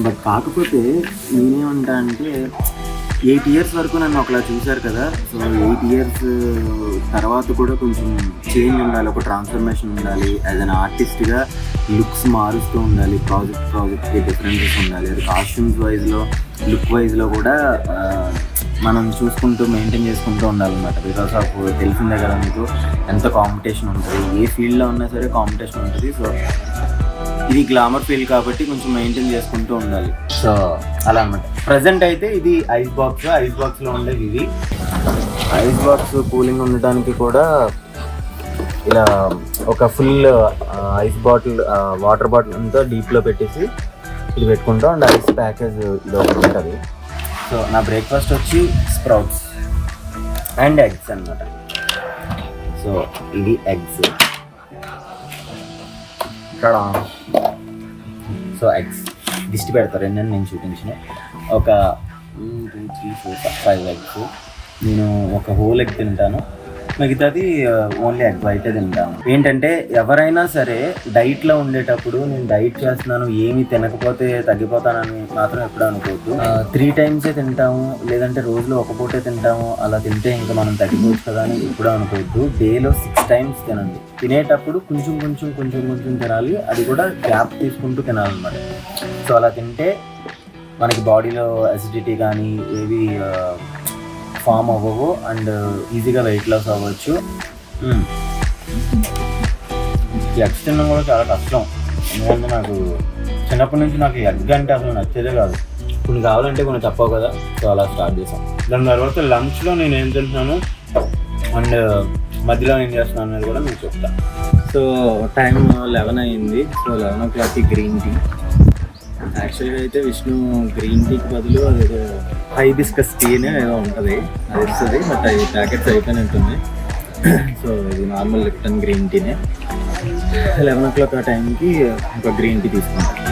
But కాకపోతే నేనేమంటా అంటే 8 years వరకు నన్ను ఒకలా చూశారు కదా. సో 8 years తర్వాత కూడా కొంచెం చేంజ్ ఉండాలి, ఒక ట్రాన్స్ఫర్మేషన్ ఉండాలి. యాజ్ అన్ ఆర్టిస్ట్గా లుక్స్ మారుస్తూ ఉండాలి, ప్రాజెక్ట్కి డిఫరెన్సెస్ ఉండాలి. అది కాస్ట్యూమ్స్ వైజ్లో, లుక్ వైజ్లో కూడా మనం చూసుకుంటూ మెయింటైన్ చేసుకుంటూ ఉండాలన్నమాట. బికాస్ ఆఫ్ తెలిసిందే కదా మీకు ఎంత కాంపిటీషన్ ఉంటుంది, ఏ ఫీల్డ్లో ఉన్నా సరే కాంపిటీషన్ ఉంటుంది. సో ఇది గ్లామర్ ఫీల్డ్ కాబట్టి కొంచెం మెయింటైన్ చేసుకుంటూ ఉండాలి. సో అలా అనమాట. ప్రజెంట్ అయితే ఇది ఐస్ బాక్స్లో ఉండేది. ఇది ఐస్ బాక్స్ కూలింగ్ ఉండటానికి కూడా ఇలా ఒక full ice bottle, water bottle అంతా డీప్లో పెట్టేసి ఇది పెట్టుకుంటాం. అండ్ ఐస్ ప్యాకేజ్ ఇది ఒకటి ఉంటుంది. సో నా బ్రేక్ఫాస్ట్ వచ్చి స్ప్రౌట్స్ అండ్ ఎగ్స్ అన్నమాట. సో ఇది ఎగ్స్. సో ఎగ్స్ దిష్టి పెడతారు ఏంటని నేను చూపించిన ఒక 2, 3, 4, 5 ఎగ్స్. నేను ఒక హోల్ ఎగ్ తింటాను, మిగతాది ఓన్లీ ఎగ్ వైటే తింటాను. ఏంటంటే ఎవరైనా సరే డైట్లో ఉండేటప్పుడు నేను డైట్ చేస్తున్నాను, ఏమీ తినకపోతే తగ్గిపోతానని మాత్రం ఎప్పుడు అనుకోవద్దు. 3 times తింటాము, లేదంటే రోజులో ఒక పూటే తింటాము, అలా తింటే ఇంకా మనం తగ్గిపోవచ్చు కదా అని ఎప్పుడూ అనుకోవద్దు. డేలో 6 times తినండి. తినేటప్పుడు కొంచెం తినాలి, అది కూడా గ్యాప్ తీసుకుంటూ తినాలన్నమాట. సో అలా తింటే మనకి బాడీలో అసిడిటీ కానీ ఏవి ఫామ్ అవ్వవు అండ్ ఈజీగా వెయిట్ లాస్ అవ్వచ్చు. ఎగ్స్ తినడం కూడా చాలా కష్టం, ఎందుకంటే నాకు చిన్నప్పటి నుంచి నాకు ఎగ్ అంటే అసలు నచ్చేదే కాదు. కొన్ని కావాలంటే కొన్ని తప్పవు కదా. సో అలా స్టార్ట్ చేసాం. దాని తర్వాత లంచ్లో నేను ఏం తింటున్నాను అండ్ మధ్యలో ఏం చేస్తున్నాను అనేది కూడా మీకు చెప్తాను. సో టైం 11 అయింది. సో 11 o'clockకి గ్రీన్ టీ. యాక్చువల్గా అయితే విష్ణు గ్రీన్ టీకి బదులు అదేదో హైబిస్కస్ టీ అనే ఏదో ఉంటుంది, అది ఇస్తుంది. బట్ అది ప్యాకెట్స్ అయిపోయినట్టుంది. సో ఇది నార్మల్ లిప్టన్ గ్రీన్ టీనే. 11 o'clock ఆ టైంకి ఒక గ్రీన్ టీ తీసుకుంటాం.